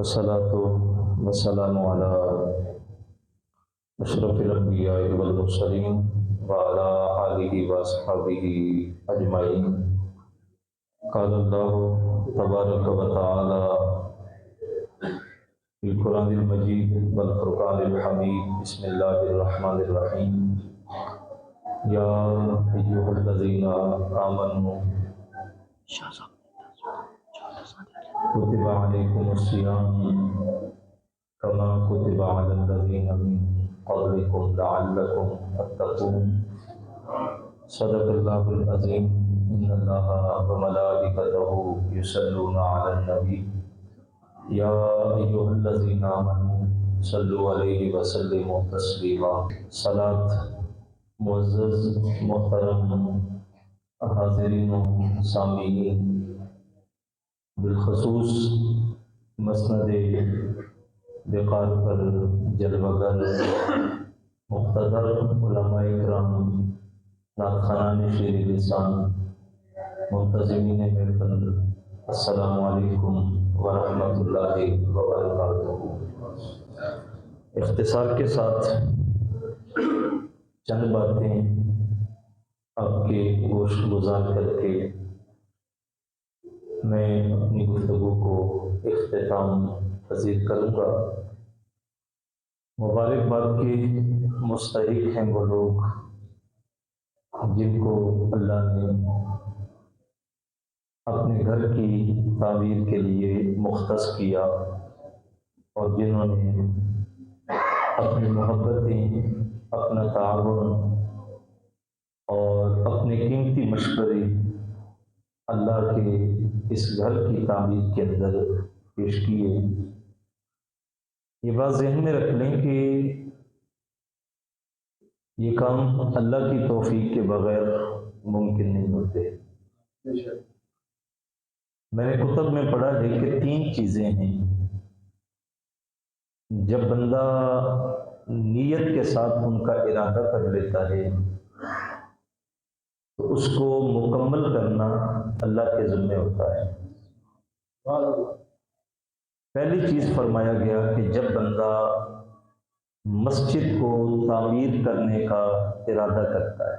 والصلاة والسلام على أشرف الأنبياء والمرسلين وعلى آله وأصحابه أجمعين. قال الله تبارك وتعالى في القرآن المجيد والفرقان الحميد. بسم الله الرحمن الرحيم. يا أيها الذين آمنوا كتب عليكم الصيام كما كتب على الذين من قبلكم لعلكم تتقون. صدق الله العظيم. إن الله وملائكته يصلون على النبي يا أيها الذين آمنوا صلوا عليه وسلموا تسليما. صلاة معزز محترم حاضرین و سامعین، بالخصوص مسند وقار پر جلوہ گر مقتدر علماء کرام، نعت خوانان شیر لسان، منتظمین محفل، السلام علیکم ورحمۃ اللہ وبرکاتہ۔ اختصار کے ساتھ چند باتیں آپ کے گوشت گزار کر کے میں اپنی گفتگو کو اختتام پذیر کروں گا۔ مبارکباد کے مستحق ہیں وہ لوگ جن کو اللہ نے اپنے گھر کی تعمیر کے لیے مختص کیا اور جنہوں نے اپنی محبتیں، اپنا تعاون اور اپنے قیمتی مشورے اللہ کے اس گھر کی تعمیر کے اندر پیش کیے۔ یہ بات ذہن میں رکھ لیں کہ یہ کام اللہ کی توفیق کے بغیر ممکن نہیں ہوتے۔ میں نے کتب میں پڑھا ہے کہ 3 چیزیں ہیں جب بندہ نیت کے ساتھ ان کا ارادہ کر لیتا ہے تو اس کو مکمل کرنا اللہ کے ذمہ ہوتا ہے۔ پہلی چیز فرمایا گیا کہ جب بندہ مسجد کو تعمیر کرنے کا ارادہ کرتا ہے،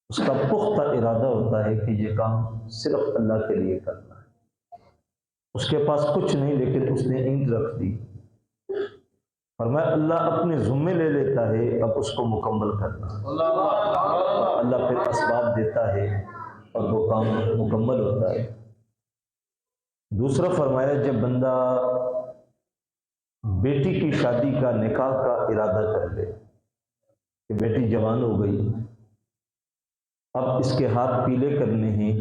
اس کا پختہ ارادہ ہوتا ہے کہ یہ کام صرف اللہ کے لیے کرنا ہے۔ اس کے پاس کچھ نہیں لیکن اس نے اینٹ رکھ دی، فرمایا اللہ اپنے ذمے لے لیتا ہے، اب اس کو مکمل کرنا۔ اللہ پھر اسباب دیتا ہے اور وہ کام مکمل ہوتا ہے۔ دوسرا فرمایا جب بندہ بیٹی کی شادی کا، نکاح کا ارادہ کر لے کہ بیٹی جوان ہو گئی، اب اس کے ہاتھ پیلے کرنے ہیں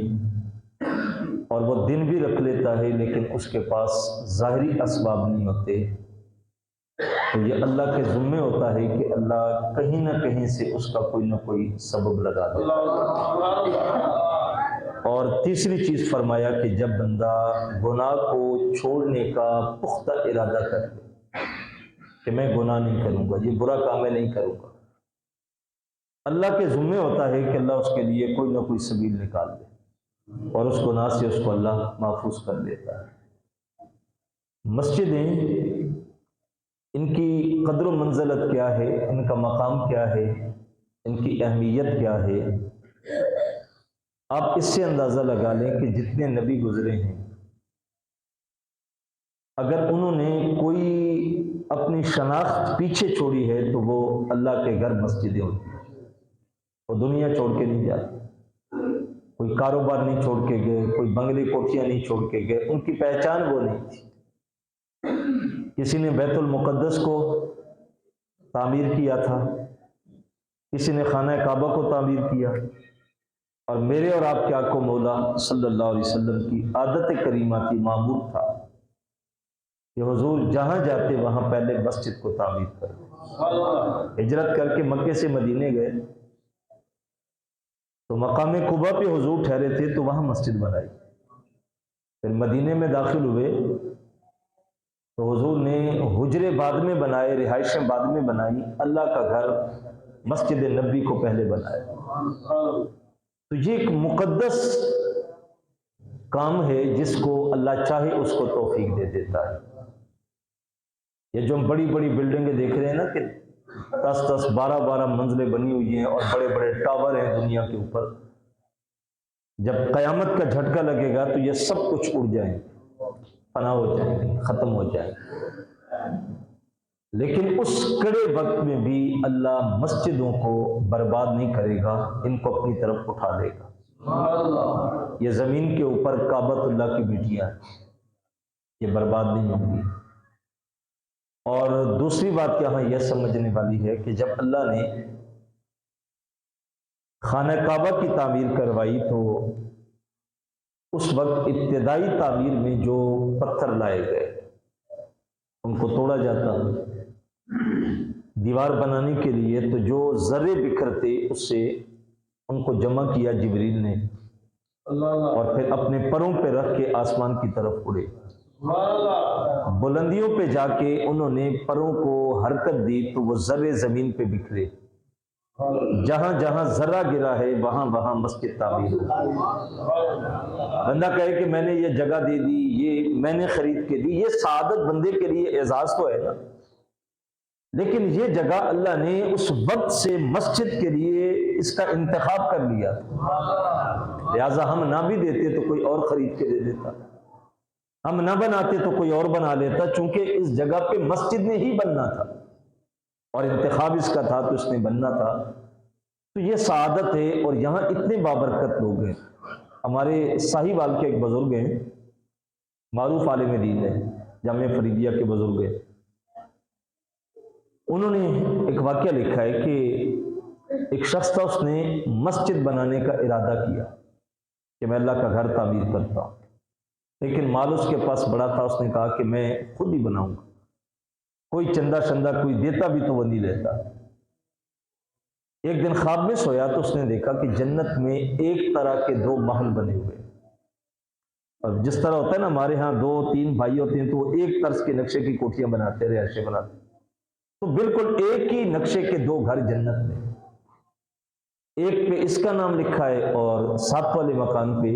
اور وہ دن بھی رکھ لیتا ہے لیکن اس کے پاس ظاہری اسباب نہیں ہوتے، تو یہ اللہ کے ذمے ہوتا ہے کہ اللہ کہیں نہ کہیں سے اس کا کوئی نہ کوئی سبب لگا دے۔ اور تیسری چیز فرمایا کہ جب بندہ گناہ کو چھوڑنے کا پختہ ارادہ کر لے کہ میں گناہ نہیں کروں گا، یہ برا کام میں نہیں کروں گا، اللہ کے ذمے ہوتا ہے کہ اللہ اس کے لیے کوئی نہ کوئی سبیل نکال دے اور اس گناہ سے اس کو اللہ محفوظ کر دیتا ہے۔ مسجدیں، ان کی قدر و منزلت کیا ہے، ان کا مقام کیا ہے، ان کی اہمیت کیا ہے، آپ اس سے اندازہ لگا لیں کہ جتنے نبی گزرے ہیں اگر انہوں نے کوئی اپنی شناخت پیچھے چھوڑی ہے تو وہ اللہ کے گھر مسجدیں ہوتی ہیں۔ وہ دنیا چھوڑ کے نہیں جاتے، کوئی کاروبار نہیں چھوڑ کے گئے، کوئی بنگلے کوٹھیاں نہیں چھوڑ کے گئے، ان کی پہچان وہ نہیں تھی۔ کسی نے بیت المقدس کو تعمیر کیا تھا، کسی نے خانہ کعبہ کو تعمیر کیا، اور میرے اور آپ کے آقا مولا صلی اللہ علیہ وسلم کی عادت کریمہ تھی، معمول تھا کہ حضور جہاں جاتے وہاں پہلے مسجد کو تعمیر کرتے۔ ہجرت کر کے مکے سے مدینے گئے تو مقام قباء پہ حضور ٹھہرے تھے تو وہاں مسجد بنائی، پھر مدینے میں داخل ہوئے تو حضور نے حجرے بعد میں بنائے، رہائشیں بعد میں بنائی، اللہ کا گھر مسجد نبی کو پہلے بنایا۔ تو یہ ایک مقدس کام ہے جس کو اللہ چاہے اس کو توفیق دے دیتا ہے۔ یہ جو ہم بڑی بڑی بلڈنگیں دیکھ رہے ہیں نا کہ 10 12 منزلیں بنی ہوئی ہیں اور بڑے بڑے ٹاور ہیں دنیا کے اوپر، جب قیامت کا جھٹکا لگے گا تو یہ سب کچھ اڑ جائیں گے، فنا ہو جائیں گے، ختم ہو جائیں گے۔ لیکن اس کڑے وقت میں بھی اللہ مسجدوں کو برباد نہیں کرے گا، ان کو اپنی طرف اٹھا لے گا۔ یہ زمین کے اوپر کعبۃ اللہ کی بیٹیاں ہیں، یہ برباد نہیں ہوں گی۔ اور دوسری بات یہاں یہ سمجھنے والی ہے کہ جب اللہ نے خانہ کعبہ کی تعمیر کروائی تو اس وقت ابتدائی تعمیر میں جو پتھر لائے گئے ان کو توڑا جاتا، دیوار بنانے کے لیے تو جو ذرے بکھرتے اس سے ان کو جمع کیا جبریل نے، اور پھر اپنے پروں پہ رکھ کے آسمان کی طرف اڑے، بلندیوں پہ جا کے انہوں نے پروں کو حرکت دی تو وہ ذرے زمین پہ بکھرے، جہاں جہاں ذرہ گرا ہے وہاں وہاں مسجد تعمیر ہو۔ بندہ کہے کہ میں نے یہ جگہ دے دی، یہ میں نے خرید کے دی، یہ سعادت بندے کے لیے اعزاز تو ہے نا، لیکن یہ جگہ اللہ نے اس وقت سے مسجد کے لیے اس کا انتخاب کر لیا، لہٰذا ہم نہ بھی دیتے تو کوئی اور خرید کے دے دیتا، ہم نہ بناتے تو کوئی اور بنا لیتا، چونکہ اس جگہ پہ مسجد نے ہی بننا تھا اور انتخاب اس کا تھا تو اس نے بننا تھا۔ تو یہ سعادت ہے، اور یہاں اتنے بابرکت لوگ ہیں۔ ہمارے ساہیوال کے ایک بزرگ ہیں، معروف عالم دین ہیں، جامعہ فریدیہ کے بزرگ ہیں، انہوں نے ایک واقعہ لکھا ہے کہ ایک شخص تھا، اس نے مسجد بنانے کا ارادہ کیا کہ میں اللہ کا گھر تعمیر کرتا ہوں، لیکن مال اس کے پاس بڑا تھا، اس نے کہا کہ میں خود ہی بناؤں گا، کوئی چندہ شندہ کوئی دیتا بھی تو وہ نہیں لیتا۔ ایک دن خواب میں سویا تو اس نے دیکھا کہ جنت میں ایک طرح کے 2 محل بنے ہوئے، اور جس طرح ہوتا ہے نا ہمارے ہاں 2-3 بھائی ہوتے ہیں تو وہ ایک طرز کے نقشے کی کوٹھیاں بناتے، رہائشیں بناتے، تو بالکل ایک ہی نقشے کے 2 گھر جنت میں، ایک پہ اس کا نام لکھا ہے اور 7 والے مکان پہ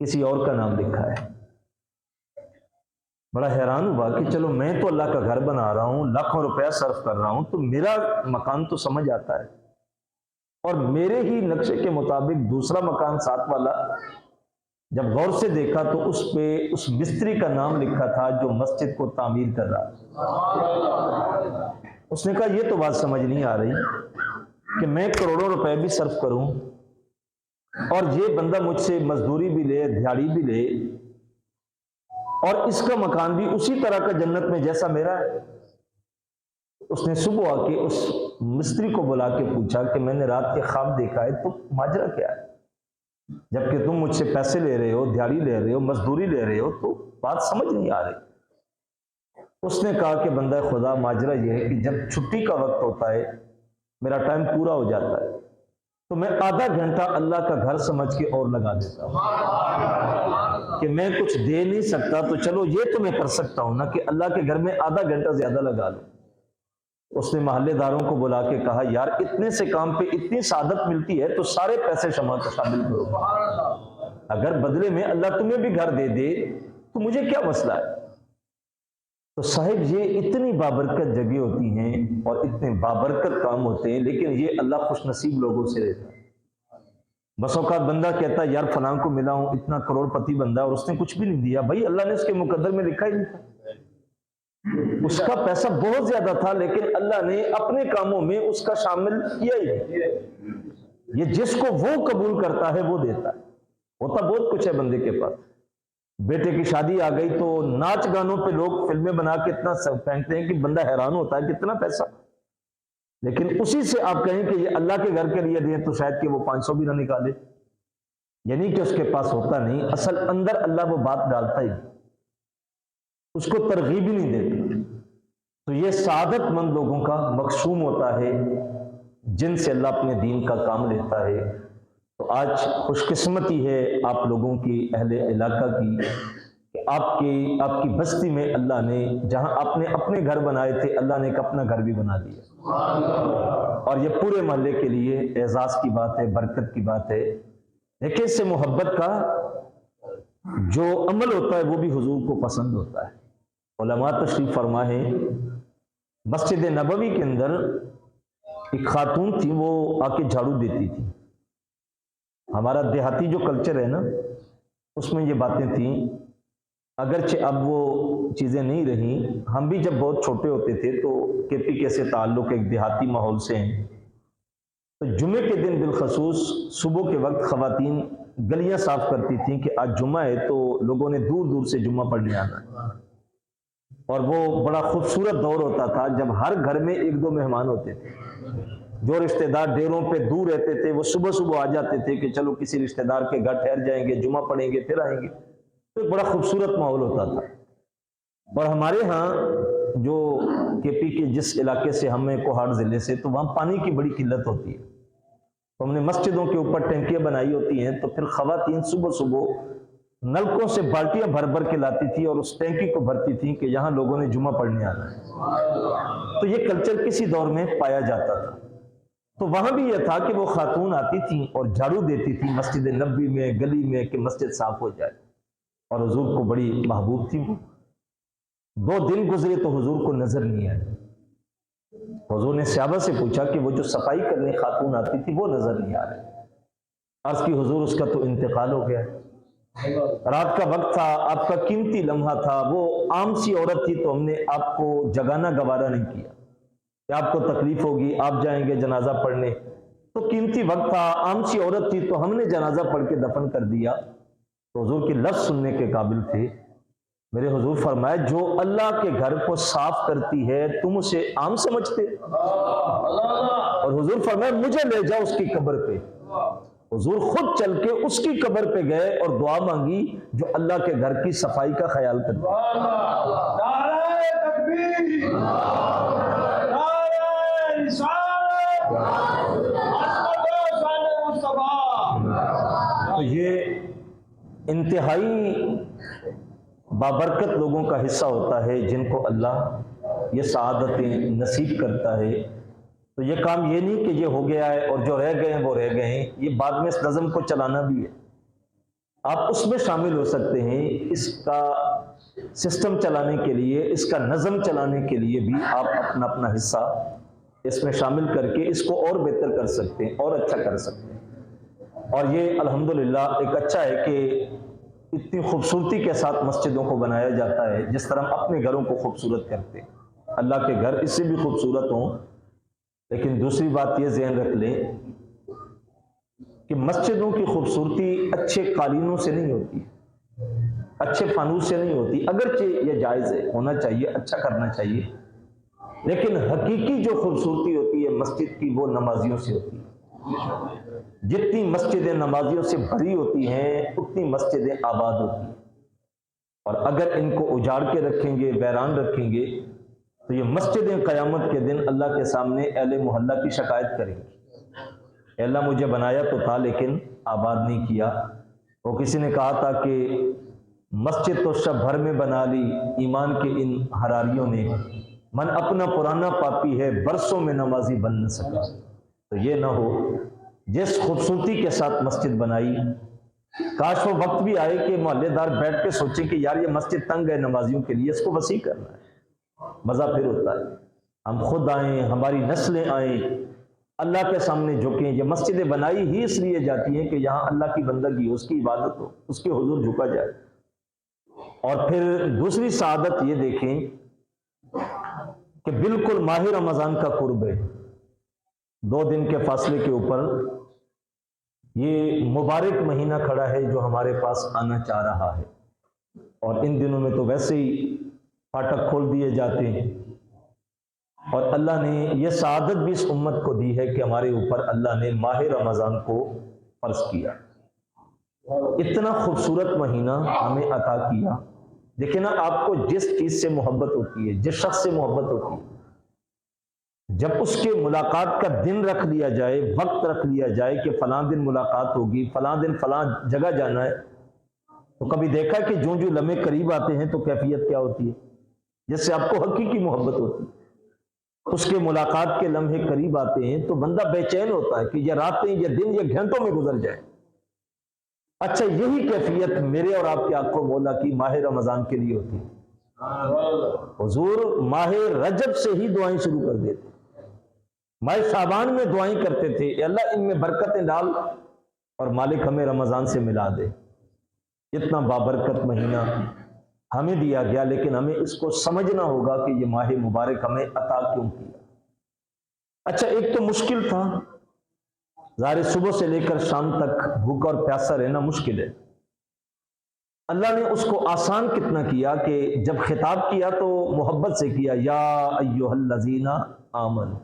کسی اور کا نام لکھا ہے۔ بڑا حیران ہوا کہ چلو میں تو اللہ کا گھر بنا رہا ہوں، لاکھوں روپیہ صرف کر رہا ہوں، تو میرا مکان تو سمجھ آتا ہے، اور میرے ہی نقشے کے مطابق دوسرا مکان 7 والا، جب غور سے دیکھا تو اس پہ اس مستری کا نام لکھا تھا جو مسجد کو تعمیر کر رہا تھا۔ اس نے کہا یہ تو بات سمجھ نہیں آ رہی کہ میں کروڑوں روپے بھی صرف کروں اور یہ بندہ مجھ سے مزدوری بھی لے، دیہاڑی بھی لے، اور اس کا مکان بھی اسی طرح کا جنت میں جیسا میرا ہے۔ اس نے صبح آ کے اس مستری کو بلا کے پوچھا کہ میں نے رات کے خواب دیکھا ہے، تو ماجرا کیا ہے؟ جبکہ تم مجھ سے پیسے لے رہے ہو، دیہاڑی لے رہے ہو، مزدوری لے رہے ہو، تو بات سمجھ نہیں آ رہی۔ اس نے کہا کہ بندہ خدا، ماجرا یہ ہے کہ جب چھٹی کا وقت ہوتا ہے، میرا ٹائم پورا ہو جاتا ہے، تو میں آدھا گھنٹہ اللہ کا گھر سمجھ کے اور لگا دیتا ہوں کہ میں کچھ دے نہیں سکتا، تو چلو یہ تو میں کر سکتا ہوں نا کہ اللہ کے گھر میں آدھا گھنٹہ زیادہ لگا لوں۔ اس نے محلے داروں کو بلا کے کہا یار اتنے سے کام پہ اتنی سعادت ملتی ہے تو سارے پیسے شامل کرو، اگر بدلے میں اللہ تمہیں بھی گھر دے دے تو مجھے کیا مسئلہ ہے۔ تو صاحب یہ اتنی بابرکت جگہ ہوتی ہیں اور اتنے بابرکت کام ہوتے ہیں، لیکن یہ اللہ خوش نصیب لوگوں سے رہتا ہے۔ بس اوقات بندہ کہتا ہے یار فلاں کو ملا ہوں، اتنا کروڑ پتی بندہ اور اس نے کچھ بھی نہیں دیا، بھائی اللہ نے اس کے مقدر میں لکھا ہی نہیں تھا، اس کا پیسہ بہت زیادہ تھا لیکن اللہ نے اپنے کاموں میں اس کا شامل کیا ہی نہیں۔ یہ جس کو وہ قبول کرتا ہے وہ دیتا ہے، ہوتا بہت کچھ ہے بندے کے پاس۔ بیٹے کی شادی آ گئی تو ناچ گانوں پہ لوگ فلمیں بنا کے اتنا پھینکتے ہیں کہ بندہ حیران ہوتا ہے کتنا پیسہ، لیکن اسی سے آپ کہیں کہ یہ اللہ کے گھر کے لیے دیں تو شاید کہ وہ 500 بھی نہ نکالے، یعنی کہ اس کے پاس ہوتا نہیں، اصل اندر اللہ وہ بات ڈالتا ہی، اس کو ترغیب ہی نہیں دیتا۔ تو یہ سعادت مند لوگوں کا مقسوم ہوتا ہے جن سے اللہ اپنے دین کا کام لیتا ہے۔ تو آج خوش قسمتی ہے آپ لوگوں کی، اہل علاقہ کی، کہ آپ کی بستی میں اللہ نے جہاں آپ نے اپنے گھر بنائے تھے اللہ نے ایک اپنا گھر بھی بنا دیا، اور یہ پورے محلے کے لیے اعزاز کی بات ہے، برکت کی بات ہے۔ لیکن اس سے محبت کا جو عمل ہوتا ہے وہ بھی حضور کو پسند ہوتا ہے۔ علماء تشریف فرما ہے، مسجد نبوی کے اندر ایک خاتون تھی، وہ آ کے جھاڑو دیتی تھی۔ ہمارا دیہاتی جو کلچر ہے نا، اس میں یہ باتیں تھیں، اگرچہ اب وہ چیزیں نہیں رہیں۔ ہم بھی جب بہت چھوٹے ہوتے تھے تو کے پی کے سے تعلق ایک دیہاتی ماحول سے ہیں، تو جمعے کے دن بالخصوص صبح کے وقت خواتین گلیاں صاف کرتی تھیں کہ آج جمعہ ہے تو لوگوں نے دور دور سے جمعہ پڑھنے آنا ہے، اور وہ بڑا خوبصورت دور ہوتا تھا جب ہر گھر میں ایک دو مہمان ہوتے تھے۔ جو رشتہ دار ڈیروں پہ دور رہتے تھے وہ صبح صبح آ جاتے تھے کہ چلو کسی رشتہ دار کے گھر ٹھہر جائیں گے، جمعہ پڑھیں گے پھر آئیں گے، تو ایک بڑا خوبصورت ماحول ہوتا تھا۔ اور ہمارے ہاں جو کے پی کے جس علاقے سے ہمیں کوہاٹ ضلع سے، تو وہاں پانی کی بڑی قلت ہوتی ہے، تو ہم نے مسجدوں کے اوپر ٹینکیاں بنائی ہوتی ہیں، تو پھر خواتین صبح صبح نلکوں سے بالٹیاں بھر بھر کے لاتی تھی اور اس ٹینکی کو بھرتی تھیں کہ یہاں لوگوں نے جمعہ پڑھنے آنا ہے۔ تو یہ کلچر کسی دور میں پایا جاتا تھا۔ تو وہاں بھی یہ تھا کہ وہ خاتون آتی تھیں اور جھاڑو دیتی تھیں مسجد نبوی میں، گلی میں، کہ مسجد صاف ہو جائے، اور حضور کو بڑی محبوب تھی وہ۔ 2 دن گزرے تو حضور کو نظر نہیں آئی۔ حضور نے صحابہ سے پوچھا کہ وہ جو صفائی کرنے خاتون آتی تھی وہ نظر نہیں آ رہی۔ عرض کی حضور اس کا تو انتقال ہو گیا، رات کا وقت تھا، آپ کا قیمتی لمحہ تھا، وہ عام سی عورت تھی تو ہم نے آپ کو جگانا گوارا نہیں کیا کہ آپ کو تکلیف ہوگی، آپ جائیں گے جنازہ پڑھنے، تو قیمتی وقت تھا، عام سی عورت تھی تو ہم نے جنازہ پڑھ کے دفن کر دیا۔ تو حضور کے لفظ سننے کے قابل تھے۔ میرے حضور فرمایا جو اللہ کے گھر کو صاف کرتی ہے تم اسے عام سمجھتے؟ اور حضور فرمایا مجھے لے جاؤ اس کی قبر پہ۔ حضور خود چل کے اس کی قبر پہ گئے اور دعا مانگی جو اللہ کے گھر کی صفائی کا خیال کرتے۔ نعرہ تکبیر، نعرہ رسالت، تو یہ انتہائی بابرکت لوگوں کا حصہ ہوتا ہے جن کو اللہ یہ سعادتیں نصیب کرتا ہے۔ تو یہ کام یہ نہیں کہ یہ ہو گیا ہے اور جو رہ گئے ہیں وہ رہ گئے ہیں، یہ بعد میں اس نظم کو چلانا بھی ہے۔ آپ اس میں شامل ہو سکتے ہیں، اس کا سسٹم چلانے کے لیے، اس کا نظم چلانے کے لیے بھی آپ اپنا اپنا حصہ اس میں شامل کر کے اس کو اور بہتر کر سکتے ہیں اور اچھا کر سکتے ہیں۔ اور یہ الحمدللہ ایک اچھا ہے کہ اتنی خوبصورتی کے ساتھ مسجدوں کو بنایا جاتا ہے، جس طرح ہم اپنے گھروں کو خوبصورت کرتے ہیں۔ اللہ کے گھر اس سے بھی خوبصورت ہوں، لیکن دوسری بات یہ ذہن رکھ لیں کہ مسجدوں کی خوبصورتی اچھے قالینوں سے نہیں ہوتی، اچھے فانوس سے نہیں ہوتی، اگرچہ یہ جائز ہے، ہونا چاہیے، اچھا کرنا چاہیے، لیکن حقیقی جو خوبصورتی ہوتی ہے مسجد کی وہ نمازیوں سے ہوتی ہے۔ جتنی مسجدیں نمازیوں سے بھری ہوتی ہیں اتنی مسجدیں آباد ہوتی ہیں، اور اگر ان کو اجاڑ کے رکھیں گے، ویران رکھیں گے، تو یہ مسجدیں قیامت کے دن اللہ کے سامنے اہل محلہ کی شکایت کریں گی، اے اللہ مجھے بنایا تو تھا لیکن آباد نہیں کیا۔ وہ کسی نے کہا تھا کہ مسجد تو شب بھر میں بنا لی ایمان کے ان حراریوں نے، من اپنا پرانا پاپی ہے برسوں میں نمازی بن نہ سکا۔ تو یہ نہ ہو، جس خوبصورتی کے ساتھ مسجد بنائی، کاش وہ وقت بھی آئے کہ محلے دار بیٹھ کے سوچیں کہ یار یہ مسجد تنگ ہے نمازیوں کے لیے، اس کو وسیع کرنا ہے، مزہ پھر ہوتا ہے۔ ہم خود آئیں، ہماری نسلیں آئیں، اللہ کے سامنے جھکیں۔ یہ مسجدیں بنائی ہی اس لیے جاتی ہیں کہ یہاں اللہ کی بندگی ہو، اس کی عبادت ہو، اس کے حضور جھکا جائے۔ اور پھر دوسری سعادت یہ دیکھیں کہ بالکل ماہ رمضان کا قرب ہے، 2 دن کے فاصلے کے اوپر یہ مبارک مہینہ کھڑا ہے جو ہمارے پاس آنا چاہ رہا ہے، اور ان دنوں میں تو ویسے ہی پھاٹک کھول دیے جاتے ہیں، اور اللہ نے یہ سعادت بھی اس امت کو دی ہے کہ ہمارے اوپر اللہ نے ماہ رمضان کو فرض کیا، اتنا خوبصورت مہینہ ہمیں عطا کیا۔ دیکھیں نا، آپ کو جس چیز سے محبت ہوتی ہے، جس شخص سے محبت ہوتی ہے، جب اس کے ملاقات کا دن رکھ لیا جائے، وقت رکھ لیا جائے کہ فلاں دن ملاقات ہوگی، فلاں دن فلاں جگہ جانا ہے، تو کبھی دیکھا کہ جو لمحے قریب آتے ہیں تو کیفیت کیا ہوتی ہے؟ جس سے آپ کو حقیقی محبت ہوتی ہے، اس کے ملاقات کے لمحے قریب آتے ہیں تو بندہ بے چین ہوتا ہے کہ یہ راتیں، یہ دن، یہ گھنٹوں میں گزر جائے۔ اچھا، یہی کیفیت میرے اور آپ کے آقا و مولا کی ماہ رمضان کے لیے ہوتی ہے۔ حضور ماہ رجب سے ہی دعائیں شروع کر دیتے، ماہ شعبان میں دعائیں کرتے تھے، اے اللہ ان میں برکتیں ڈال اور مالک ہمیں رمضان سے ملا دے۔ اتنا بابرکت مہینہ ہمیں دیا گیا، لیکن ہمیں اس کو سمجھنا ہوگا کہ یہ ماہ مبارک ہمیں عطا کیوں کیا۔ اچھا، ایک تو مشکل تھا، ظاہر صبح سے لے کر شام تک بھوکا اور پیاسا رہنا مشکل ہے، اللہ نے اس کو آسان کتنا کیا کہ جب خطاب کیا تو محبت سے کیا، یا ایھا الذین آمنوا۔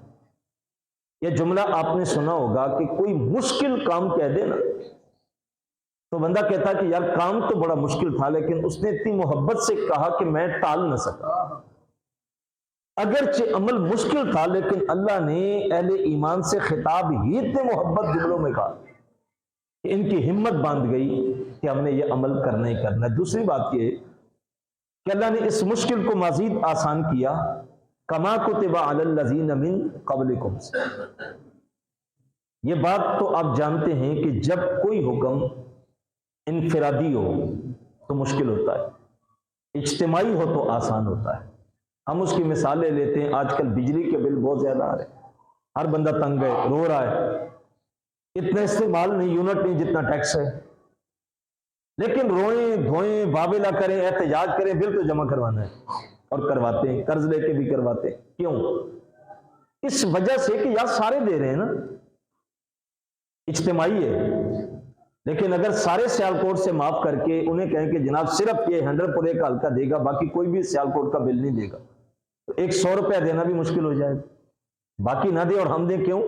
یہ جملہ آپ نے سنا ہوگا کہ کوئی مشکل کام کہہ دے نا تو بندہ کہتا ہے کہ یار کام تو بڑا مشکل تھا، لیکن اس نے اتنی محبت سے کہا کہ میں ٹال نہ سکا۔ اگرچہ عمل مشکل تھا، لیکن اللہ نے اہل ایمان سے خطاب ہی اتنے محبت جملوں میں کہا کہ ان کی ہمت باندھ گئی کہ ہم نے یہ عمل کرنا ہی کرنا ہے۔ دوسری بات یہ کہ اللہ نے اس مشکل کو مزید آسان کیا، کما کتب علی الذین من قبلکم۔ یہ بات تو آپ جانتے ہیں کہ جب کوئی حکم انفرادی ہو تو مشکل ہوتا ہے، اجتماعی ہو تو آسان ہوتا ہے۔ ہم اس کی مثالیں لیتے ہیں، آج کل بجلی کے بل بہت زیادہ آ رہے ہیں، ہر بندہ تنگ ہے، رو رہا ہے، اتنا استعمال نہیں، یونٹ نہیں جتنا ٹیکس ہے، لیکن روئیں دھوئیں بابیلا کریں، احتجاج کریں، بل تو جمع کروانا ہے اور کرواتے ہیں، قرض لے کے بھی کرواتے ہیں۔ کیوں؟ اس وجہ سے کہ یار سارے دے رہے ہیں نا، اجتماعی ہے۔ لیکن اگر سارے سیالکوٹ سے معاف کر کے انہیں کہیں کہ جناب صرف یہ 100 پورے کا ہلکا دے گا، باقی کوئی بھی سیالکوٹ کا بل نہیں دے گا، تو 100 روپیہ دینا بھی مشکل ہو جائے گا، باقی نہ دے اور ہم دیں۔ کیوں؟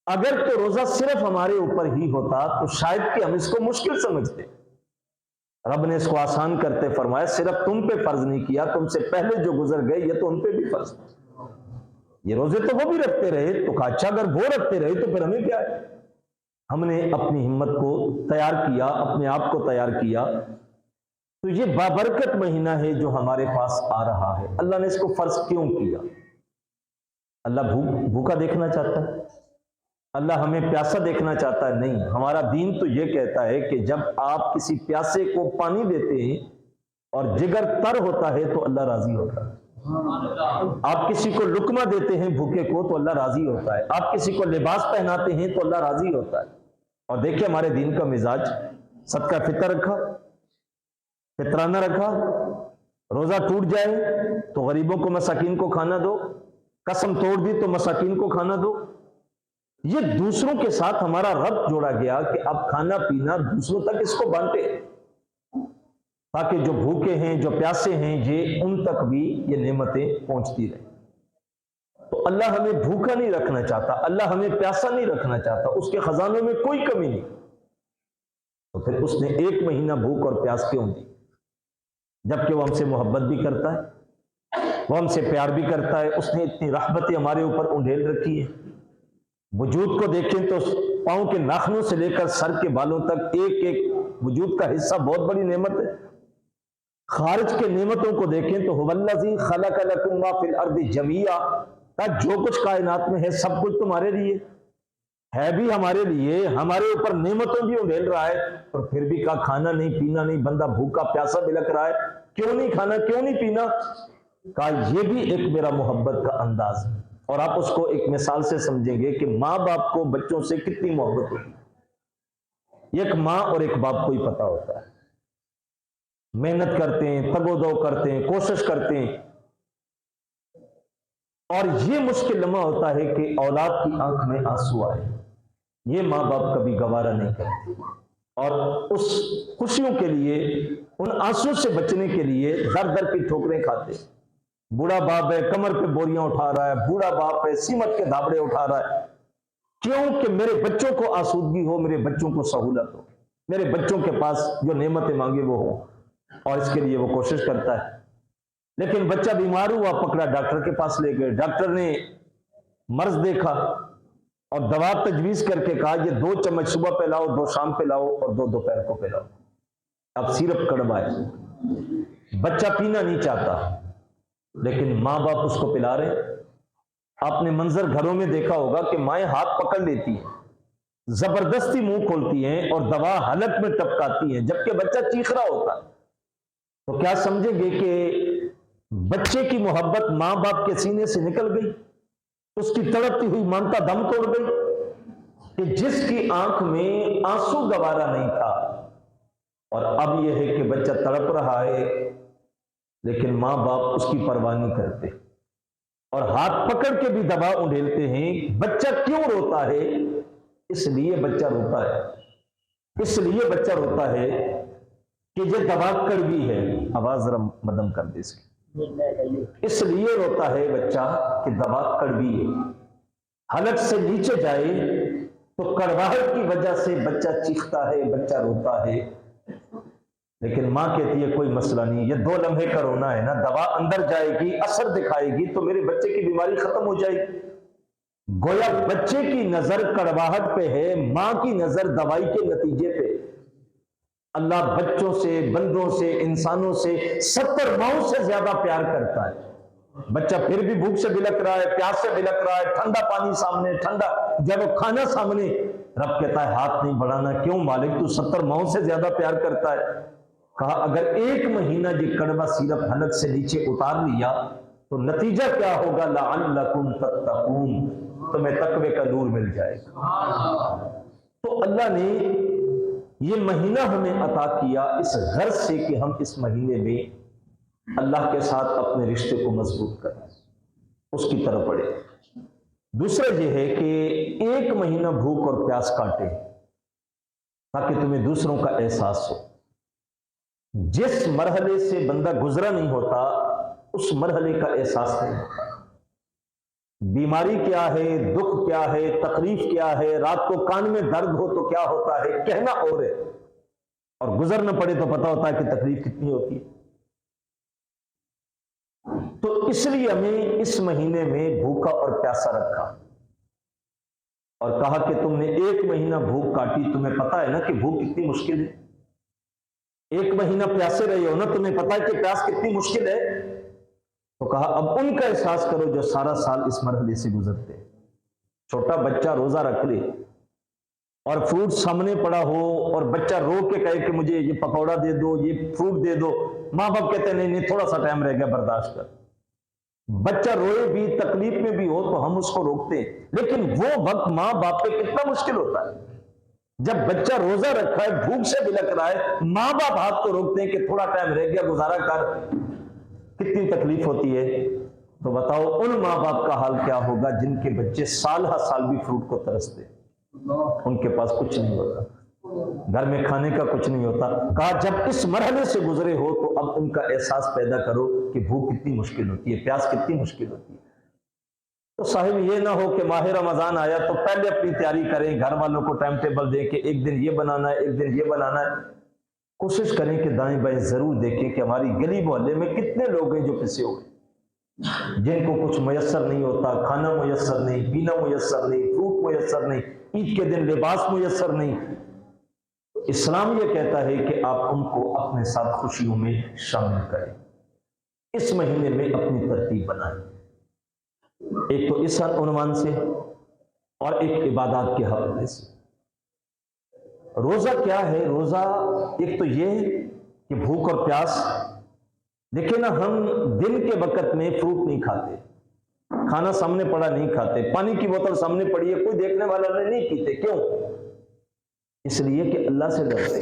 اگر تو روزہ صرف ہمارے اوپر ہی ہوتا تو شاید کہ ہم اس کو مشکل سمجھتے، رب نے اس کو آسان کرتے فرمایا صرف تم پہ فرض نہیں کیا، تم سے پہلے جو گزر گئے یہ تو ان پہ بھی فرض تھا۔ یہ روزے تو وہ بھی رکھتے رہے، تو کہا اچھا اگر وہ رکھتے رہے تو پھر ہمیں کیا ہے؟ ہم نے اپنی ہمت کو تیار کیا، اپنے آپ کو تیار کیا، تو یہ بابرکت مہینہ ہے جو ہمارے پاس آ رہا ہے۔ اللہ نے اس کو فرض کیوں کیا؟ اللہ بھوکا دیکھنا چاہتا ہے؟ اللہ ہمیں پیاسا دیکھنا چاہتا ہے؟ نہیں، ہمارا دین تو یہ کہتا ہے کہ جب آپ کسی پیاسے کو پانی دیتے ہیں اور جگر تر ہوتا ہے تو اللہ راضی ہوتا ہے۔ آپ کسی کو لقمہ دیتے ہیں بھوکے کو تو اللہ راضی ہوتا ہے، آپ کسی کو لباس پہناتے ہیں تو اللہ راضی ہوتا ہے۔ اور دیکھیں ہمارے دین کا مزاج، صدقہ فطر رکھا، فطرانہ رکھا، روزہ ٹوٹ جائے تو غریبوں کو مساکین کو کھانا دو، قسم توڑ دی تو مساکین کو کھانا دو۔ یہ دوسروں کے ساتھ ہمارا ربط جوڑا گیا کہ اب کھانا پینا دوسروں تک اس کو بانٹے، تاکہ جو بھوکے ہیں جو پیاسے ہیں یہ ان تک بھی یہ نعمتیں پہنچتی رہیں۔ تو اللہ ہمیں بھوکا نہیں رکھنا چاہتا، اللہ ہمیں پیاسا نہیں رکھنا چاہتا، اس کے خزانوں میں کوئی کمی نہیں، تو پھر اس نے ایک مہینہ بھوک اور پیاس کیوں دی؟ جبکہ وہ ہم سے محبت بھی کرتا ہے، وہ ہم سے پیار بھی کرتا ہے، اس نے اتنی رحمتیں ہمارے اوپر انڈھیل رکھی ہے۔ وجود کو دیکھیں تو پاؤں کے ناخنوں سے لے کر سر کے بالوں تک ایک ایک وجود کا حصہ بہت بڑی نعمت ہے۔ خارج کے نعمتوں کو دیکھیں تو هو الذی خلق لکم ما فی الارض جمیعا، جو کچھ کائنات میں ہے سب کچھ تمہارے لیے ہے، بھی ہمارے لیے، ہمارے اوپر نعمتوں بھی انڈھیل رہا ہے، اور پھر بھی کہا کھانا نہیں پینا نہیں، بندہ بھوکا پیاسا بلک رہا ہے، کیوں نہیں کھانا کیوں نہیں پینا؟ کہا یہ بھی ایک میرا محبت کا انداز ہے۔ اور آپ اس کو ایک مثال سے سمجھیں گے کہ ماں باپ کو بچوں سے کتنی محبت ہوتی ہے۔ ایک ماں اور ایک باپ کو ہی پتہ ہوتا ہے، محنت کرتے ہیں، تگ و دو کرتے ہیں، کوشش کرتے ہیں، اور یہ مشکل لمحہ ہوتا ہے کہ اولاد کی آنکھ میں آنسو آئے، یہ ماں باپ کبھی گوارا نہیں کرتے، اور اس خوشیوں کے لیے، ان آنسو سے بچنے کے لیے در در کی ٹھوکریں کھاتے ہیں۔ بوڑھا باپ ہے کمر پہ بوریاں اٹھا رہا ہے، بوڑھا باپ ہے سیمٹ کے دھابڑے اٹھا رہا ہے، کیوں کہ میرے بچوں کو آسودگی ہو، میرے بچوں کو سہولت ہو، میرے بچوں کے پاس جو نعمتیں مانگے وہ ہو، اور اس کے لیے وہ کوشش کرتا ہے۔ لیکن بچہ بیمار ہوا، پکڑا ڈاکٹر کے پاس لے گئے، ڈاکٹر نے مرض دیکھا اور دوا تجویز کر کے کہا یہ 2 چمچ صبح پہ لاؤ، 2 شام پہ لاؤ اور 2 دوپہر کو پہ لاؤ۔ اب سیرپ کڑوا ہے، بچہ پینا نہیں چاہتا، لیکن ماں باپ اس کو پلا رہے ہیں۔ آپ نے منظر گھروں میں دیکھا ہوگا کہ مائیں ہاتھ پکڑ لیتی ہیں، زبردستی منہ کھولتی ہیں اور دوا حلق میں ٹپکاتی ہیں، جبکہ بچہ چیخ رہا ہوتا ہے، تو کیا سمجھیں گے کہ بچے کی محبت ماں باپ کے سینے سے نکل گئی، اس کی تڑپتی ہوئی مانتا دم توڑ گئی، کہ جس کی آنکھ میں آنسو گوارا نہیں تھا، اور اب یہ ہے کہ بچہ تڑپ رہا ہے لیکن ماں باپ اس کی پرواہ نہیں کرتے، اور ہاتھ پکڑ کے بھی دبا اونڈیلتے ہیں۔ بچہ کیوں روتا ہے؟ اس لیے بچہ روتا ہے، اس لیے بچہ روتا ہے کہ یہ دوا کڑوی ہے، آواز ذرا مدم کر دے اس کی، اس لیے روتا ہے بچہ کہ دوا کڑوی ہے، حلق سے نیچے جائے تو کڑواہٹ کی وجہ سے بچہ چیختا ہے، بچہ روتا ہے، لیکن ماں کہتی ہے کوئی مسئلہ نہیں، یہ 2 لمحے کا رونا ہے نا، دوا اندر جائے گی، اثر دکھائے گی تو میرے بچے کی بیماری ختم ہو جائے گی۔ گویا بچے کی نظر کڑواہٹ پہ ہے، ماں کی نظر دوائی کے نتیجے پہ۔ اللہ بچوں سے، بندوں سے، انسانوں سے 70 ماؤں سے زیادہ پیار کرتا ہے۔ بچہ پھر بھی بھوک سے بلک رہا ہے، پیاس سے بلک رہا ہے، ٹھنڈا پانی سامنے، ٹھنڈا جب وہ کھانا سامنے، رب کہتا ہے ہاتھ نہیں بڑھانا۔ کیوں مالک؟ تو 70 ماؤں سے زیادہ پیار کرتا ہے۔ کہا اگر 1 مہینہ یہ کڑوا سیرپ حلق سے نیچے اتار لیا تو نتیجہ کیا ہوگا؟ لعلکم تتقون، تمہیں تقوی کا نور مل جائے گا۔ تو اللہ نے یہ مہینہ ہمیں عطا کیا اس غرض سے کہ ہم اس مہینے میں اللہ کے ساتھ اپنے رشتے کو مضبوط کریں، اس کی طرف بڑھیں۔ دوسرا یہ ہے کہ 1 مہینہ بھوک اور پیاس کاٹے تاکہ تمہیں دوسروں کا احساس ہو۔ جس مرحلے سے بندہ گزرا نہیں ہوتا اس مرحلے کا احساس نہیں ہوتا۔ بیماری کیا ہے، دکھ کیا ہے، تکلیف کیا ہے، رات کو کان میں درد ہو تو کیا ہوتا ہے، کہنا اور ہے، اور گزر نہ پڑے تو پتا ہوتا ہے کہ تکلیف کتنی ہوتی ہے۔ تو اس لیے ہمیں اس مہینے میں بھوکا اور پیاسا رکھا اور کہا کہ تم نے 1 مہینہ بھوک کاٹی، تمہیں پتا ہے نا کہ بھوک کتنی مشکل ہے، 1 مہینہ پیاسے رہے ہو نا، تمہیں پتا ہے کہ پیاس کتنی مشکل ہے۔ تو کہا اب ان کا احساس کرو جو سارا سال اس مرحلے سے گزرتے۔ چھوٹا بچہ روزہ رکھ لے اور فروٹ سامنے پڑا ہو اور بچہ رو کے کہے کہ مجھے یہ پکوڑا دے دو، یہ فروٹ دے دو، ماں باپ کہتے ہیں نہیں نہیں تھوڑا سا ٹائم رہ گیا برداشت کر۔ بچہ روئے بھی، تکلیف میں بھی ہو تو ہم اس کو روکتے ہیں، لیکن وہ وقت ماں باپ پہ کتنا مشکل ہوتا ہے جب بچہ روزہ رکھا ہے، بھوک سے بلک رہا ہے، ماں باپ ہاتھ کو روکتے ہیں کہ تھوڑا ٹائم رہ گیا گزارا کر، کتنی تکلیف ہوتی ہے۔ تو بتاؤ ان ماں باپ کا حال کیا ہوگا جن کے بچے سال ہر سال بھی فروٹ کو ترستے، ان کے پاس کچھ نہیں ہوتا، گھر میں کھانے کا کچھ نہیں ہوتا۔ کہا جب اس مرحلے سے گزرے ہو تو اب ان کا احساس پیدا کرو کہ بھوک کتنی مشکل ہوتی ہے، پیاس کتنی مشکل ہوتی ہے۔ تو صاحب یہ نہ ہو کہ ماہ رمضان آیا تو پہلے اپنی تیاری کریں، گھر والوں کو ٹائم ٹیبل دیں کہ ایک دن یہ بنانا ہے، ایک دن یہ بنانا ہے۔ کوشش کریں کہ دائیں بائیں ضرور دیکھیں کہ ہماری گلی محلے میں کتنے لوگ ہیں جو پسے ہوئے، جن کو کچھ میسر نہیں ہوتا، کھانا میسر نہیں، پینا میسر نہیں، فروٹ میسر نہیں، عید کے دن لباس میسر نہیں۔ اسلام یہ کہتا ہے کہ آپ ان کو اپنے ساتھ خوشیوں میں شامل کریں، اس مہینے میں اپنی ترتیب بنائیں، ایک تو اس عنوان سے اور ایک عبادات کے حوالے سے۔ روزہ کیا ہے؟ روزہ ایک تو یہ کہ بھوک اور پیاس، دیکھیں نا ہم دن کے وقت میں فروٹ نہیں کھاتے، کھانا سامنے پڑا نہیں کھاتے، پانی کی بوتل سامنے پڑی ہے کوئی دیکھنے والا نہیں پیتے، کیوں؟ اس لیے کہ اللہ سے ڈرتے۔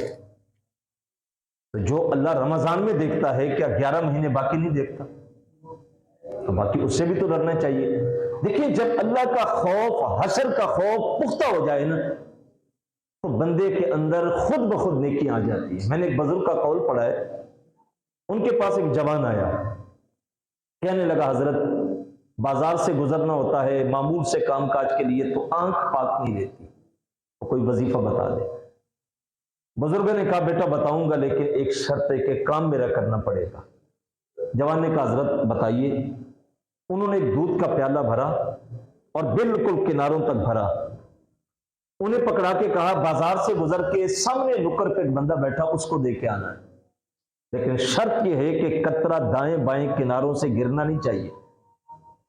تو جو اللہ رمضان میں دیکھتا ہے کیا 11 مہینے باقی نہیں دیکھتا؟ تو باقی اس سے بھی تو ڈرنا چاہیے۔ دیکھیں جب اللہ کا خوف، حشر کا خوف پختہ ہو جائے نا تو بندے کے اندر خود بخود نیکی آ جاتی ہے۔ میں نے ایک بزرگ کا قول پڑھا ہے، ان کے پاس ایک جوان آیا، کہنے لگا حضرت بازار سے گزرنا ہوتا ہے معمول سے کام کاج کے لیے تو آنکھ پاک نہیں رہتی، تو کوئی وظیفہ بتا دے۔ بزرگ نے کہا بیٹا بتاؤں گا لیکن ایک شرط ہے کہ کام میرا کرنا پڑے گا۔ جوان نے کہا حضرت بتائیے۔ انہوں نے ایک دودھ کا پیالہ بھرا اور بالکل کناروں تک بھرا، انہیں پکڑا کے کہا بازار سے گزر کے سامنے نکر پہ ایک بندہ بیٹھا اس کو دے کے آنا ہے، لیکن شرط یہ ہے کہ قطرہ دائیں بائیں کناروں سے گرنا نہیں چاہیے،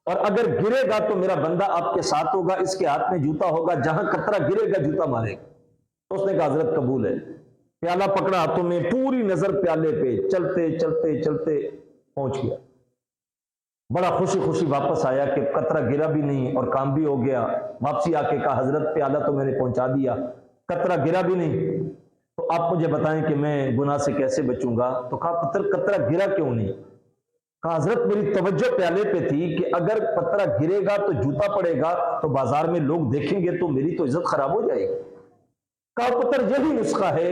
اور اگر گرے گا تو میرا بندہ آپ کے ساتھ ہوگا، اس کے ہاتھ میں جوتا ہوگا، جہاں قطرہ گرے گا جوتا مارے گا۔ تو اس نے کہا حضرت قبول ہے۔ پیالہ پکڑا ہاتھوں میں، پوری نظر پیالے پہ، چلتے چلتے چلتے پہنچ گیا، بڑا خوشی خوشی واپس آیا کہ قطرہ گرا بھی نہیں اور کام بھی ہو گیا۔ واپسی آ کے کہا حضرت پیالہ تو میں نے پہنچا دیا، قطرہ گرا بھی نہیں، تو آپ مجھے بتائیں کہ میں گناہ سے کیسے بچوں گا؟ تو کہا پتھر قطرہ گرا کیوں نہیں؟ کہا حضرت میری توجہ پیالے پہ تھی کہ اگر قطرہ گرے گا تو جوتا پڑے گا تو بازار میں لوگ دیکھیں گے تو میری تو عزت خراب ہو جائے گی۔ کہا پتر یہی نسخہ ہے،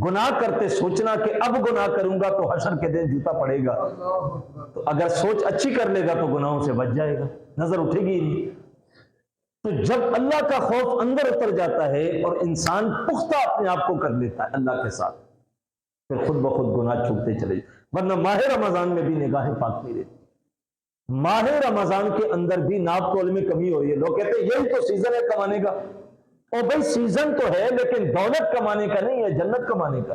گناہ کرتے سوچنا کہ اب گناہ کروں گا تو حشر کے دن جوتا پڑے گا، تو اگر سوچ اچھی کر لے گا تو گناہوں سے بچ جائے گا، نظر اٹھے گی نہیں۔ تو جب اللہ کا خوف اندر اتر جاتا ہے اور انسان پختہ اپنے آپ کو کر لیتا ہے اللہ کے ساتھ، پھر خود بخود گناہ چھوٹتے چلے جائیں۔ ورنہ ماہ رمضان میں بھی نگاہیں پاک نہیں رہتی، ماہ رمضان کے اندر بھی ناپ تول میں کمی ہو رہی ہے۔ لوگ کہتے ہیں یہی تو سیزن ہے کمانے کا، اور بھائی سیزن تو ہے لیکن دولت کمانے کا نہیں ہے، جنت کمانے کا۔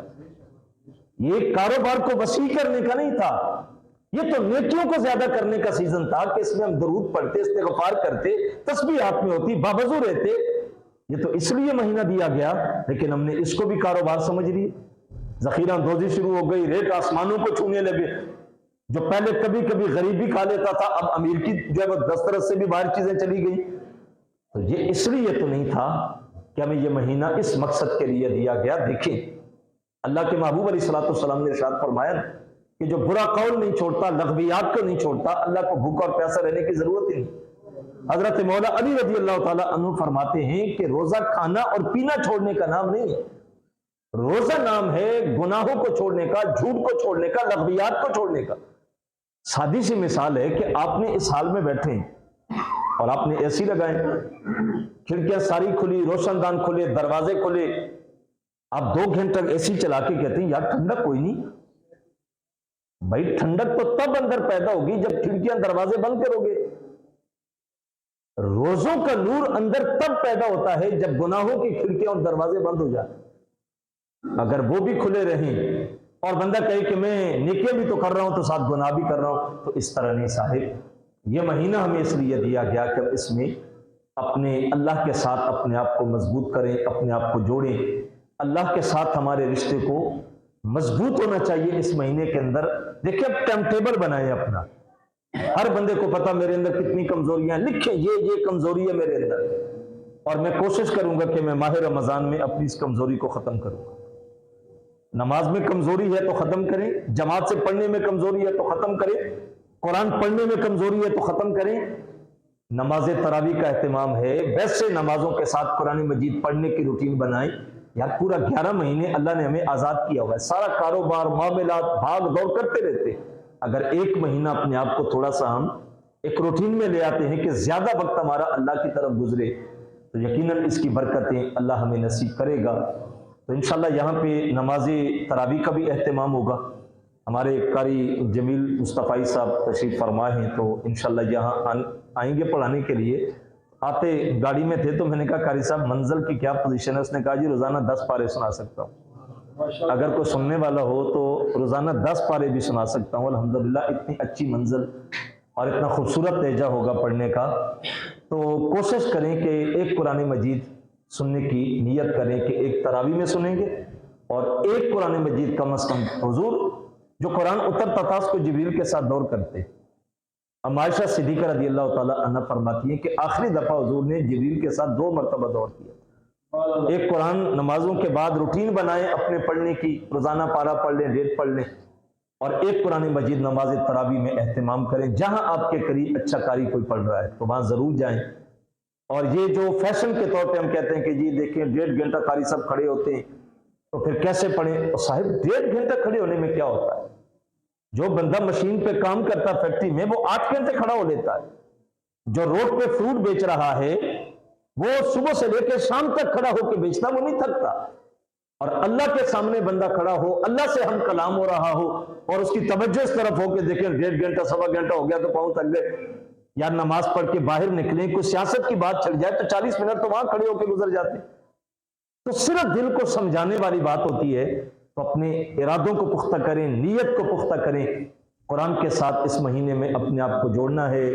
یہ کاروبار کو وسیع کرنے کا نہیں تھا، یہ تو نیکیوں کو زیادہ کرنے کا سیزن تھا کہ اس میں ہم درود پڑھتے، استغفار کرتے، تسبیح ہاتھ میں ہوتی، باوضو رہتے۔ یہ تو اس لیے مہینہ دیا گیا، لیکن ہم نے اس کو بھی کاروبار سمجھ لی، ذخیرہ اندوزی شروع ہو گئی، ریٹ آسمانوں کو چھونے لگے۔ جو پہلے کبھی کبھی غریبی کھا لیتا تھا، اب امیر کی جو ہے وہ دسترس سے بھی باہر چیزیں چلی گئی۔ تو یہ اس لیے تو نہیں تھا کہ ہمیں یہ مہینہ اس مقصد کے لیے دیا گیا۔ دیکھیں اللہ کے محبوب علیہ الصلوۃ والسلام نے ارشاد فرمایا کہ جو برا قول نہیں چھوڑتا، لغویات کو نہیں چھوڑتا، اللہ کو بھوکا اور پیاسا رہنے کی ضرورت ہی نہیں۔ حضرت مولا علی رضی اللہ تعالیٰ عنہ فرماتے ہیں کہ روزہ کھانا اور پینا چھوڑنے کا نام نہیں ہے، روزہ نام ہے گناہوں کو چھوڑنے کا، جھوٹ کو چھوڑنے کا، لغویات کو چھوڑنے کا۔ سادی سی مثال ہے کہ آپ نے اس حال میں بیٹھے اور آپ نے اے سی لگائے، کھڑکیاں ساری کھلی، روشن دان کھلے، دروازے کھلے، آپ 2 گھنٹے تک اے سی چلا کے کہتے ہیں یار ٹھنڈک کوئی نہیں۔ بھائی ٹھنڈک تو تب اندر پیدا ہوگی جب کھڑکیاں دروازے بند کرو گے۔ روزوں کا نور اندر تب پیدا ہوتا ہے جب گناہوں کی کھڑکیاں اور دروازے بند ہو جائیں۔ اگر وہ بھی کھلے رہیں اور بندہ کہے کہ میں نیکیاں بھی تو کر رہا ہوں تو ساتھ گناہ بھی کر رہا ہوں، تو اس طرح نہیں صاحب۔ یہ مہینہ ہمیں اس لیے دیا گیا کہ اس میں اپنے اللہ کے ساتھ اپنے آپ کو مضبوط کریں، اپنے آپ کو جوڑیں، اللہ کے ساتھ ہمارے رشتے کو مضبوط ہونا چاہیے اس مہینے کے اندر۔ دیکھیں اب ٹائم ٹیبل بنائیں اپنا، ہر بندے کو پتا میرے اندر کتنی کمزوریاں ہیں، لکھیں یہ کمزوری ہے میرے اندر، اور میں کوشش کروں گا کہ میں ماہ رمضان میں اپنی اس کمزوری کو ختم کروں گا۔ نماز میں کمزوری ہے تو ختم کریں، جماعت سے پڑھنے میں کمزوری ہے تو ختم کریں، قرآن پڑھنے میں کمزوری ہے تو ختم کریں۔ نماز تراویح کا اہتمام ہے، ویسے نمازوں کے ساتھ قرآن مجید پڑھنے کی روٹین بنائیں۔ یار پورا 11 مہینے اللہ نے ہمیں آزاد کیا ہوا ہے، سارا کاروبار معاملات بھاگ دوڑ کرتے رہتے، اگر ایک مہینہ اپنے آپ کو تھوڑا سا ہم ایک روٹین میں لے آتے ہیں کہ زیادہ وقت ہمارا اللہ کی طرف گزرے، تو یقیناً اس کی برکتیں اللہ ہمیں نصیب کرے گا۔ تو انشاءاللہ یہاں پہ نماز تراویح کا بھی اہتمام ہوگا۔ ہمارے قاری جمیل مصطفی صاحب تشریف فرما ہیں، تو انشاءاللہ یہاں آئیں گے پڑھانے کے لیے۔ آتے گاڑی میں تھے تو میں نے کہا قاری صاحب منزل کی کیا پوزیشن ہے؟ اس نے کہا جی روزانہ 10 پارے سنا سکتا ہوں، اگر کوئی سننے والا ہو تو روزانہ 10 پارے بھی سنا سکتا ہوں۔ الحمدللہ اتنی اچھی منزل اور اتنا خوبصورت لہجہ ہوگا پڑھنے کا، تو کوشش کریں کہ ایک قرآن مجید سننے کی نیت کریں کہ ایک تراویح میں سنیں گے اور ایک قرآن مجید کم از کم۔ حضور جو قرآن اترتا تھا اس کو جبریل کے ساتھ دور کرتے۔ اب عائشہ صدیقہ رضی اللہ تعالی عنہ فرماتی ہیں کہ آخری دفعہ حضور نے جبریل کے ساتھ 2 مرتبہ دور کیا۔ ایک قرآن نمازوں کے بعد روٹین بنائیں اپنے پڑھنے کی، روزانہ پارہ پڑھ لیں، ڈیٹ پڑھ لیں، اور ایک قرآن مجید نماز تراویح میں اہتمام کریں۔ جہاں آپ کے قریب اچھا قاری کوئی پڑھ رہا ہے تو وہاں ضرور جائیں۔ اور یہ جو فیشن کے طور پہ ہم کہتے ہیں کہ جی دیکھیں 1.5 گھنٹہ قاری صاحب کھڑے ہوتے ہیں تو پھر کیسے پڑھیں؟ اور صاحب 1.5 گھنٹہ کھڑے ہونے میں کیا ہوتا ہے؟ جو بندہ مشین پہ کام کرتا فیکٹری میں وہ 8 گھنٹے کھڑا ہو لیتا ہے، جو روڈ پہ فروٹ بیچ رہا ہے وہ صبح سے لے کے شام تک کھڑا ہو کے بیچتا، وہ نہیں تھکتا۔ اور اللہ کے سامنے بندہ کھڑا ہو، اللہ سے ہم کلام ہو رہا ہو اور اس کی توجہ اس طرف ہو کہ دیکھیں 1.5 گھنٹہ 1.25 گھنٹہ ہو گیا تو پاؤں تھک گئے، یار نماز پڑھ کے باہر نکلیں، کوئی سیاست کی بات چل جائے تو 40 منٹ تو وہاں کھڑے ہو کے گزر جاتے۔ تو صرف دل کو سمجھانے والی بات ہوتی ہے، تو اپنے ارادوں کو پختہ کریں، نیت کو پختہ کریں، قرآن کے ساتھ اس مہینے میں اپنے آپ کو جوڑنا ہے،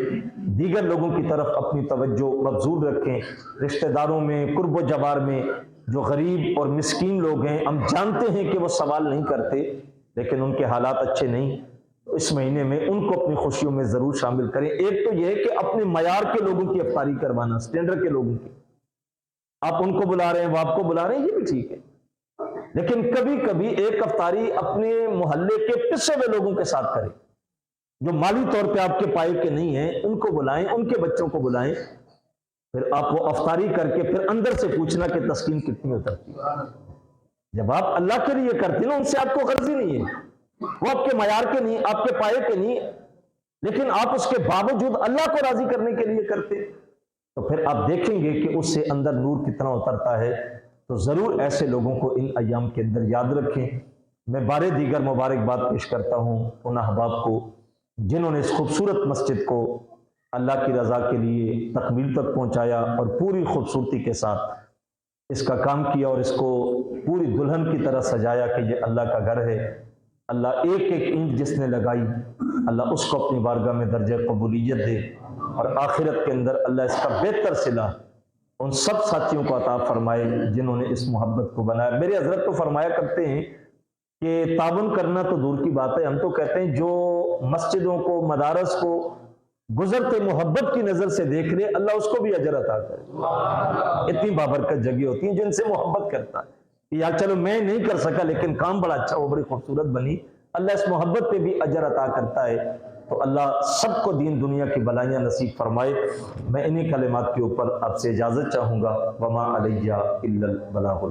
دیگر لوگوں کی طرف اپنی توجہ مبذول رکھیں، رشتہ داروں میں، قرب و جوار میں جو غریب اور مسکین لوگ ہیں، ہم جانتے ہیں کہ وہ سوال نہیں کرتے لیکن ان کے حالات اچھے نہیں، اس مہینے میں ان کو اپنی خوشیوں میں ضرور شامل کریں۔ ایک تو یہ ہے کہ اپنے معیار کے لوگوں کی افطاری کروانا، سٹینڈرڈ کے لوگوں کی، آپ ان کو بلا رہے ہیں، وہ آپ کو بلا رہے ہیں، یہ بھی ٹھیک ہے، لیکن کبھی کبھی ایک افطاری اپنے محلے کے پسے ہوئے لوگوں کے ساتھ کریں، جو مالی طور پہ آپ کے پائے کے نہیں ہیں، ان کو بلائیں، ان کے بچوں کو بلائیں، پھر آپ وہ افطاری کر کے پھر اندر سے پوچھنا کہ تسکین کتنی اترتی ہے۔ جب آپ اللہ کے لیے کرتے ہیں نا، ان سے آپ کو غرضی نہیں ہے، وہ آپ کے معیار کے نہیں، آپ کے پائے کے نہیں، لیکن آپ اس کے باوجود اللہ کو راضی کرنے کے لیے کرتے، تو پھر آپ دیکھیں گے کہ اس سے اندر نور کتنا اترتا ہے۔ تو ضرور ایسے لوگوں کو ان ایام کے اندر یاد رکھیں۔ میں بارے دیگر مبارکباد پیش کرتا ہوں ان احباب کو جنہوں نے اس خوبصورت مسجد کو اللہ کی رضا کے لیے تکمیل تک پہنچایا اور پوری خوبصورتی کے ساتھ اس کا کام کیا اور اس کو پوری دلہن کی طرح سجایا کہ یہ اللہ کا گھر ہے۔ اللہ ایک ایک اینٹ جس نے لگائی، اللہ اس کو اپنی بارگاہ میں درجہ قبولیت دے، اور آخرت کے اندر اللہ اس کا بہتر صلہ ان سب ساتھیوں کو عطا فرمائے جنہوں نے اس محبت کو بنایا۔ میرے حضرت تو فرمایا کرتے ہیں کہ تعاون کرنا تو دور کی بات ہے، ہم تو کہتے ہیں جو مسجدوں کو، مدارس کو گزرتے محبت کی نظر سے دیکھ لے، اللہ اس کو بھی اجر عطا کرے۔ اتنی بابرکت جگہ ہوتی ہیں جن سے محبت کرتا ہے کہ یار چلو میں نہیں کر سکا لیکن کام بڑا اچھا، وہ بڑی خوبصورت بنی، اللہ اس محبت پہ بھی اجر عطا کرتا ہے۔ تو اللہ سب کو دین دنیا کی بلائیاں نصیب فرمائے۔ میں انہی کلمات کے اوپر آپ سے اجازت چاہوں گا۔ وما علیہ الا البلاغ۔